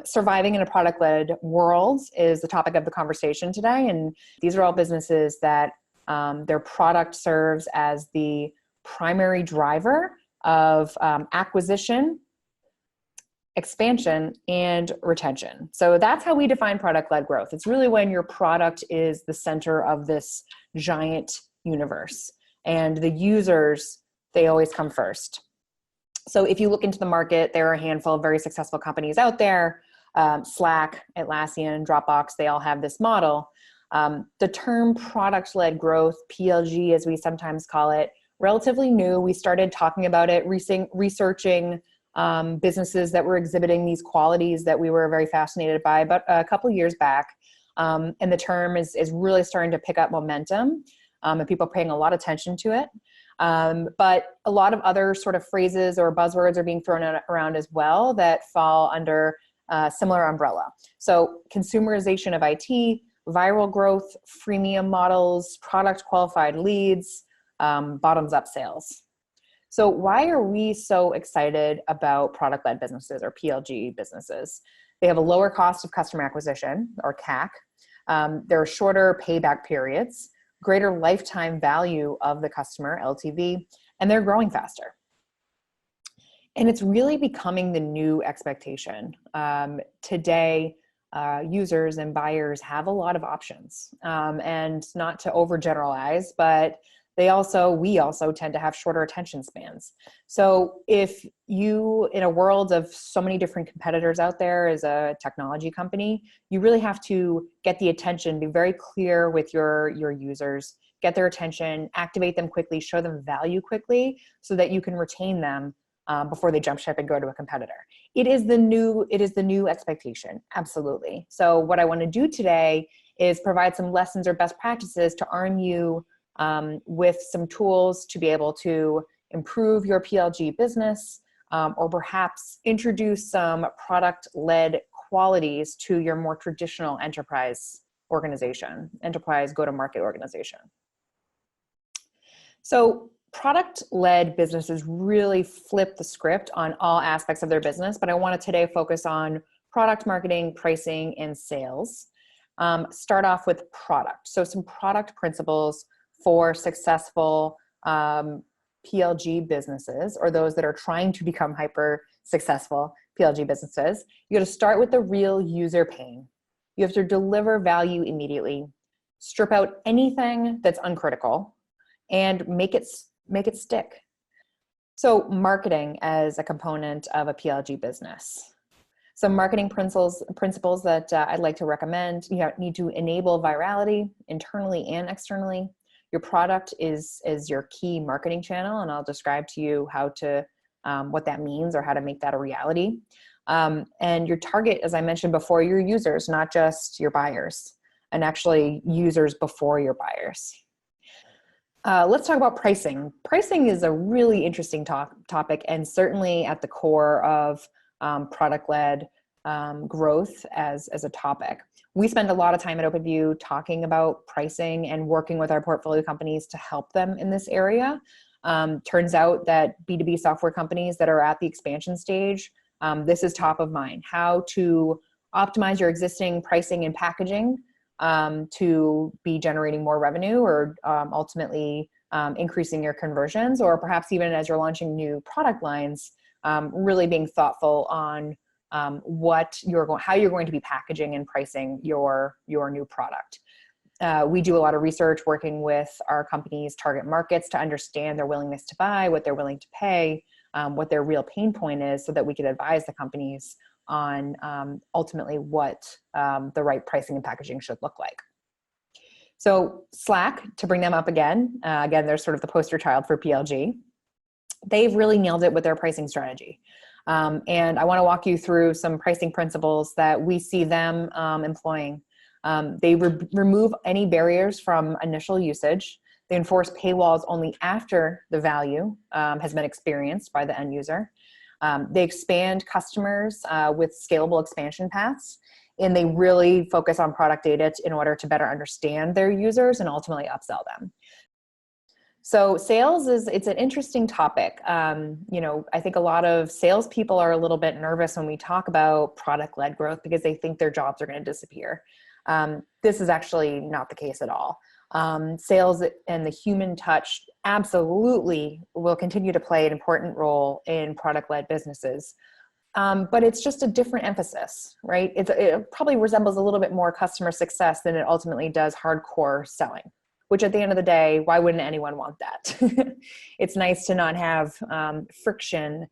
Surviving in a product-led world is the topic of the conversation today. And these are all businesses that their product serves as the primary driver of acquisition, expansion, and retention. So that's how we define product-led growth. It's really when your product is the center of this giant universe, and the users, they always come first. So if you look into the market, there are a handful of very successful companies out there. Slack, Atlassian, Dropbox, they all have this model. The term product-led growth, PLG as we sometimes call it, relatively new. We started talking about it, researching businesses that were exhibiting these qualities that we were very fascinated by about a couple years back. And the term is really starting to pick up momentum, and people are paying a lot of attention to it. But a lot of other sort of phrases or buzzwords are being thrown around as well that fall under a similar umbrella. So consumerization of IT, viral growth, freemium models, product qualified leads, bottoms up sales. So why are we so excited about product-led businesses or PLG businesses? They have a lower cost of customer acquisition or CAC. There are shorter payback periods, greater lifetime value of the customer, LTV, and they're growing faster. And it's really becoming the new expectation. Today, users and buyers have a lot of options, and not to overgeneralize, but we also tend to have shorter attention spans. So if you, in a world of so many different competitors out there as a technology company, you really have to get the attention, be very clear with your users, get their attention, activate them quickly, show them value quickly so that you can retain them before they jump ship and go to a competitor. It is the new expectation, absolutely. So what I want to do today is provide some lessons or best practices to arm you with some tools to be able to improve your PLG business, or perhaps introduce some product-led qualities to your more traditional enterprise organization, enterprise go-to-market organization. So product-led businesses really flip the script on all aspects of their business, but I want to today focus on product marketing, pricing, and sales. Start off with product. So some product principles for successful PLG businesses, or those that are trying to become hyper successful PLG businesses. You got to start with the real user pain. You have to deliver value immediately, strip out anything that's uncritical, and make it stick. So marketing as a component of a PLG business. Some marketing principles that I'd like to recommend. You need to enable virality internally and externally. Your product is your key marketing channel, and I'll describe to you how to what that means or how to make that a reality. And your target, as I mentioned before, your users, not just your buyers, and actually users before your buyers. Let's talk about pricing. Pricing is a really interesting topic, and certainly at the core of product-led growth as a topic. We spend a lot of time at OpenView talking about pricing and working with our portfolio companies to help them in this area. Turns out that B2B software companies that are at the expansion stage, this is top of mind. How to optimize your existing pricing and packaging to be generating more revenue, or ultimately increasing your conversions, or perhaps even as you're launching new product lines, really being thoughtful on how you're going to be packaging and pricing your new product. We do a lot of research working with our company's target markets to understand their willingness to buy, what they're willing to pay, what their real pain point is, so that we can advise the companies on ultimately what the right pricing and packaging should look like. So Slack, to bring them up again, they're sort of the poster child for PLG. They've really nailed it with their pricing strategy. And I want to walk you through some pricing principles that we see them employing. They remove any barriers from initial usage. They enforce paywalls only after the value has been experienced by the end user. They expand customers with scalable expansion paths, and they really focus on product data in order to better understand their users and ultimately upsell them. So sales it's an interesting topic. I think a lot of salespeople are a little bit nervous when we talk about product-led growth because they think their jobs are going to disappear. This is actually not the case at all. Sales and the human touch absolutely will continue to play an important role in product-led businesses. But it's just a different emphasis, right? It probably resembles a little bit more customer success than it ultimately does hardcore selling, which at the end of the day, why wouldn't anyone want that? It's nice to not have friction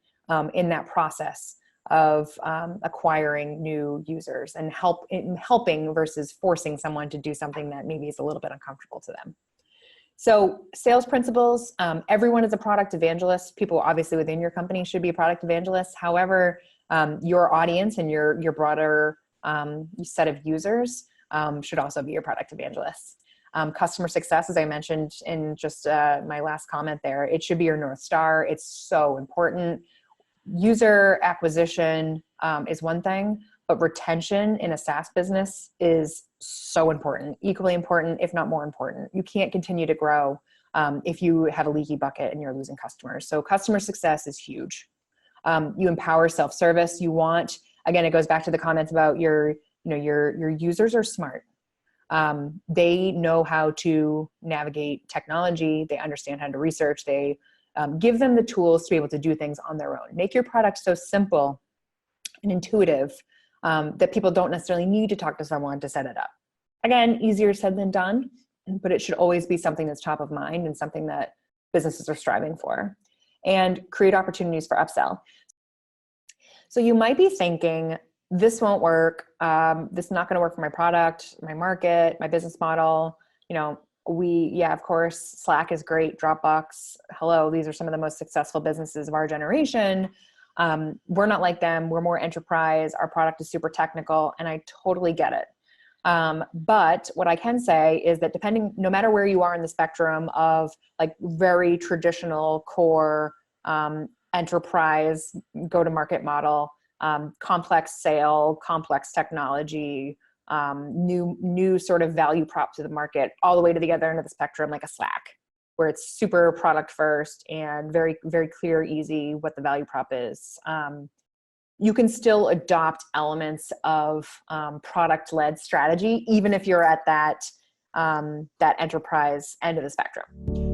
in that process of acquiring new users and helping versus forcing someone to do something that maybe is a little bit uncomfortable to them. So sales principles, everyone is a product evangelist. People obviously within your company should be a product evangelist. However, your audience and your broader set of users should also be your product evangelists. Customer success, as I mentioned in just my last comment there, it should be your North Star. It's so important. User acquisition is one thing, but retention in a SaaS business is so important, equally important, if not more important. You can't continue to grow if you have a leaky bucket and you're losing customers. So customer success is huge. You empower self-service. You want, again, it goes back to the comments about your users are smart. They know how to navigate technology. They understand how to research. They give them the tools to be able to do things on their own. Make your product so simple and intuitive that people don't necessarily need to talk to someone to set it up. Again, easier said than done, but it should always be something that's top of mind and something that businesses are striving for. And create opportunities for upsell. So you might be thinking, this won't work. This is not going to work for my product, my market, my business model. Of course, Slack is great. Dropbox, hello, these are some of the most successful businesses of our generation. We're not like them. We're more enterprise. Our product is super technical, and I totally get it. But what I can say is that no matter where you are in the spectrum of like very traditional core enterprise go-to-market model, complex sale, complex technology, new sort of value prop to the market, all the way to the other end of the spectrum, like a Slack, where it's super product first and very, very clear, easy what the value prop is. You can still adopt elements of product-led strategy, even if you're at that enterprise end of the spectrum.